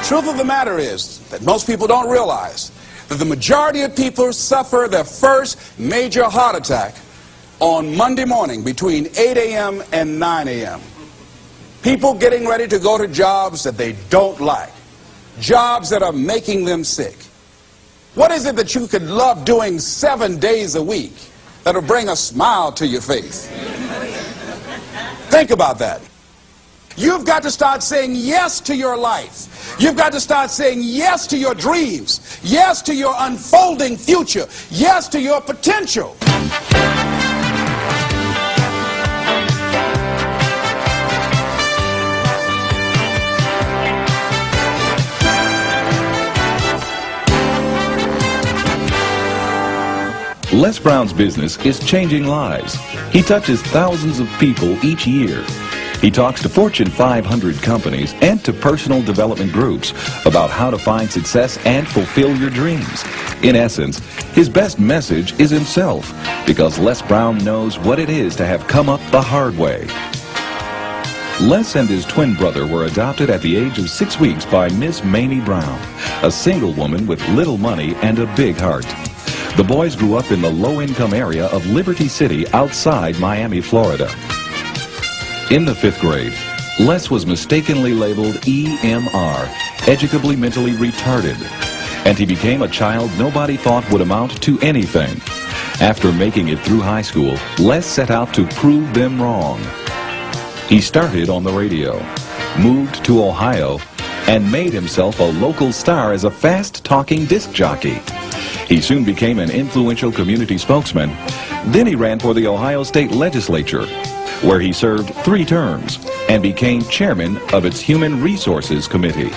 truth of the matter is that most people don't realize that the majority of people suffer their first major heart attack on Monday morning between 8 a.m. and 9 a.m. People getting ready to go to jobs that they don't like, jobs that are making them sick. What is it that you could love doing 7 days a week that'll bring a smile to your face? Think about that. You've got to start saying yes to your life. You've got to start saying yes to your dreams, yes to your unfolding future, yes to your potential. Les Brown's business is changing lives. He touches thousands of people each year. He talks to Fortune 500 companies and to personal development groups about how to find success and fulfill your dreams. In essence, his best message is himself, because Les Brown knows what it is to have come up the hard way. Les and his twin brother were adopted at the age of 6 weeks by Miss Mamie Brown, a single woman with little money and a big heart. The boys grew up in the low-income area of Liberty City outside Miami, Florida. In the 5th grade, Les was mistakenly labeled EMR, educably mentally retarded, and he became a child nobody thought would amount to anything. After making it through high school, Les set out to prove them wrong. He started on the radio, moved to Ohio, and made himself a local star as a fast-talking disc jockey. He soon became an influential community spokesman. Then he ran for the Ohio State Legislature, where he served 3 terms and became chairman of its Human Resources Committee.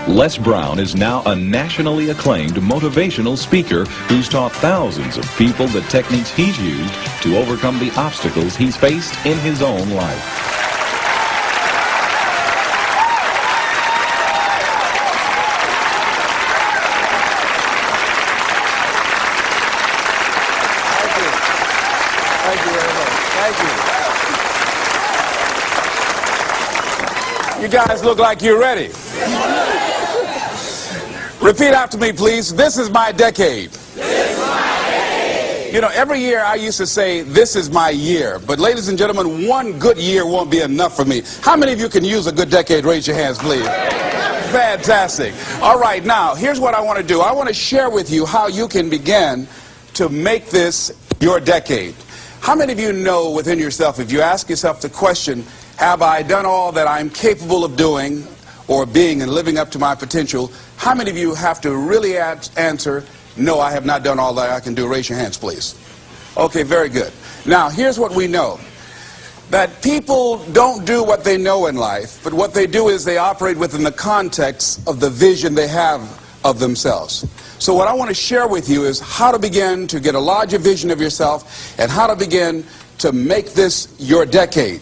Les Brown is now a nationally acclaimed motivational speaker who's taught thousands of people the techniques he's used to overcome the obstacles he's faced in his own life. You guys look like you're ready. Repeat after me, please. This is my decade. This is my decade. You know, every year I used to say, this is my year. But ladies and gentlemen, one good year won't be enough for me. How many of you can use a good decade? Raise your hands, please. Fantastic. All right, now, here's what I want to do. I want to share with you how you can begin to make this your decade. How many of you know within yourself, if you ask yourself the question, have I done all that I'm capable of doing or being and living up to my potential? How many of you have to really answer, no, I have not done all that I can do? Raise your hands, please. Okay, very good. Now, here's what we know. That people don't do what they know in life, but what they do is they operate within the context of the vision they have of themselves. So what I want to share with you is how to begin to get a larger vision of yourself and how to begin to make this your decade.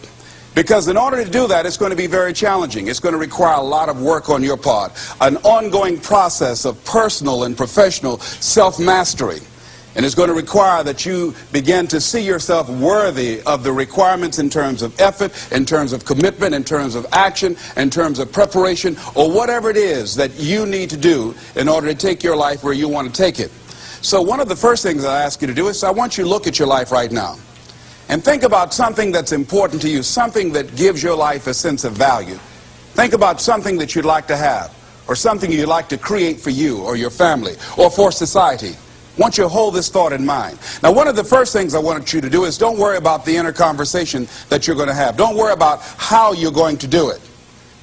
Because in order to do that, it's going to be very challenging. It's going to require a lot of work on your part, an ongoing process of personal and professional self-mastery. And it's going to require that you begin to see yourself worthy of the requirements in terms of effort, in terms of commitment, in terms of action, in terms of preparation, or whatever it is that you need to do in order to take your life where you want to take it. So one of the first things I ask you to do is I want you to look at your life right now. And think about something that's important to you, something that gives your life a sense of value. Think about something that you'd like to have, or something you'd like to create for you or your family or for society. I want you to hold this thought in mind. Now, one of the first things I want you to do is don't worry about the inner conversation that you're going to have. Don't worry about how you're going to do it.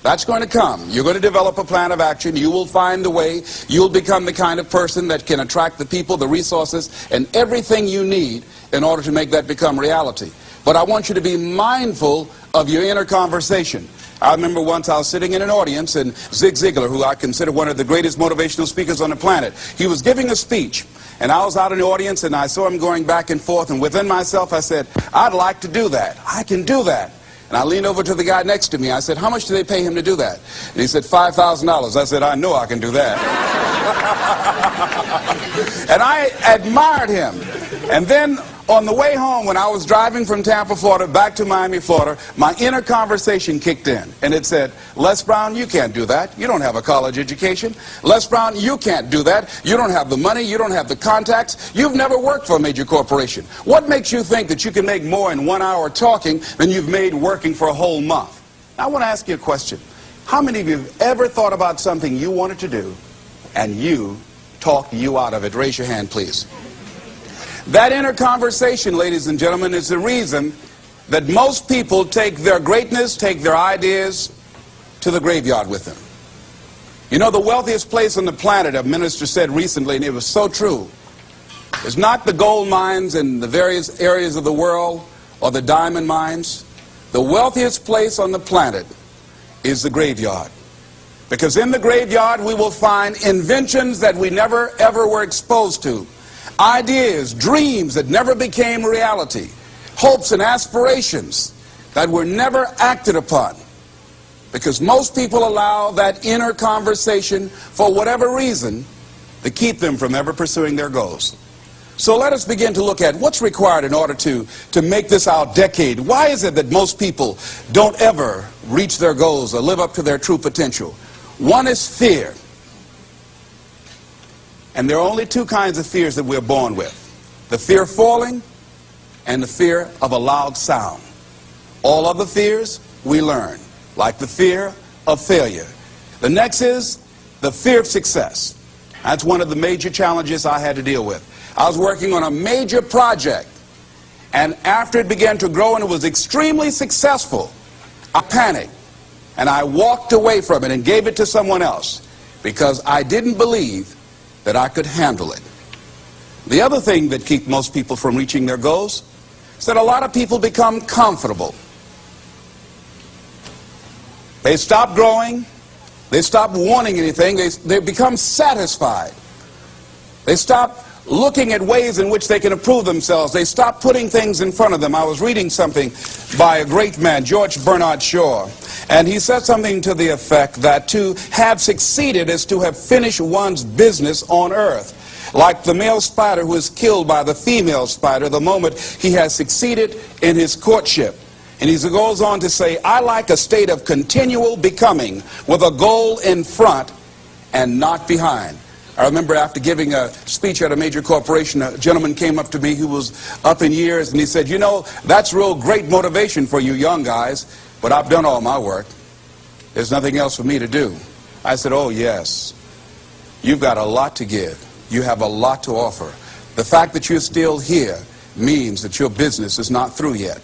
That's going to come. You're going to develop a plan of action. You will find the way. You'll become the kind of person that can attract the people, the resources, and everything you need in order to make that become reality. But I want you to be mindful of your inner conversation. I remember once I was sitting in an audience, and Zig Ziglar, who I consider one of the greatest motivational speakers on the planet, he was giving a speech, and I was out in the audience, and I saw him going back and forth, and within myself I said, I'd like to do that. I can do that. And I leaned over to the guy next to me. I said, how much do they pay him to do that? And he said, $5,000. I said, I know I can do that. And I admired him. And then On the way home, when I was driving from Tampa, Florida, back to Miami, Florida, my inner conversation kicked in, and it said, Les Brown, you can't do that. You don't have a college education. Les Brown, you can't do that. You don't have the money. You don't have the contacts. You've never worked for a major corporation. What makes you think that you can make more in 1 hour talking than you've made working for a whole month? Now, I want to ask you a question. How many of you have ever thought about something you wanted to do, and you talked you out of it? Raise your hand, please. That inner conversation, ladies and gentlemen, is the reason that most people take their greatness, take their ideas to the graveyard with them. You know, the wealthiest place on the planet, a minister said recently, and it was so true, is not the gold mines in the various areas of the world or the diamond mines. The wealthiest place on the planet is the graveyard. Because in the graveyard we will find inventions that we never ever were exposed to. Ideas, dreams that never became reality, hopes and aspirations that were never acted upon, because most people allow that inner conversation, for whatever reason, to keep them from ever pursuing their goals. So let us begin to look at what's required in order to make this our decade. Why is it that most people don't ever reach their goals or live up to their true potential? One is fear. And there are only two kinds of fears that we're born with. The fear of falling and the fear of a loud sound. All other fears we learn, like the fear of failure. The next is the fear of success. That's one of the major challenges I had to deal with. I was working on a major project, and after it began to grow and it was extremely successful, I panicked and I walked away from it and gave it to someone else because I didn't believe that I could handle it. The other thing that keeps most people from reaching their goals is that a lot of people become comfortable. They stop growing. They stop wanting anything. They become satisfied. They stop looking at ways in which they can improve themselves. They stop putting things in front of them. I was reading something by a great man, George Bernard Shaw, and he said something to the effect that to have succeeded is to have finished one's business on earth. Like the male spider who is killed by the female spider the moment he has succeeded in his courtship. And he goes on to say, I like a state of continual becoming with a goal in front and not behind. I remember after giving a speech at a major corporation, a gentleman came up to me who was up in years, and he said, you know, that's real great motivation for you young guys, but I've done all my work. There's nothing else for me to do. I said, oh yes, you've got a lot to give. You have a lot to offer. The fact that you're still here means that your business is not through yet.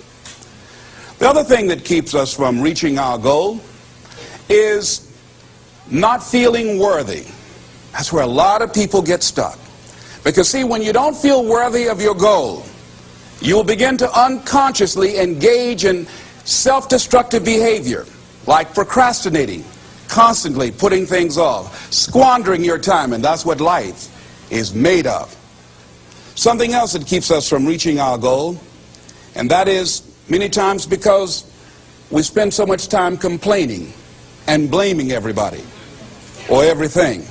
The other thing that keeps us from reaching our goal is not feeling worthy. That's where a lot of people get stuck. Because see, when you don't feel worthy of your goal, you will begin to unconsciously engage in self-destructive behavior, like procrastinating, constantly putting things off, squandering your time, and that's what life is made of. Something else that keeps us from reaching our goal, and that is many times because we spend so much time complaining and blaming everybody or everything.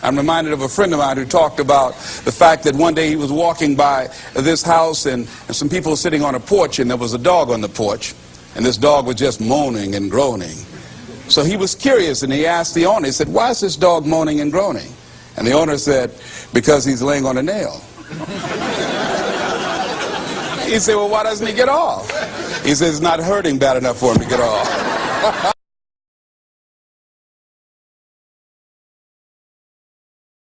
I'm reminded of a friend of mine who talked about the fact that one day he was walking by this house and some people were sitting on a porch, and there was a dog on the porch, and this dog was just moaning and groaning. So he was curious, and he asked the owner, he said, why is this dog moaning and groaning? And the owner said, because he's laying on a nail. He said, well, why doesn't he get off? He says, it's not hurting bad enough for him to get off.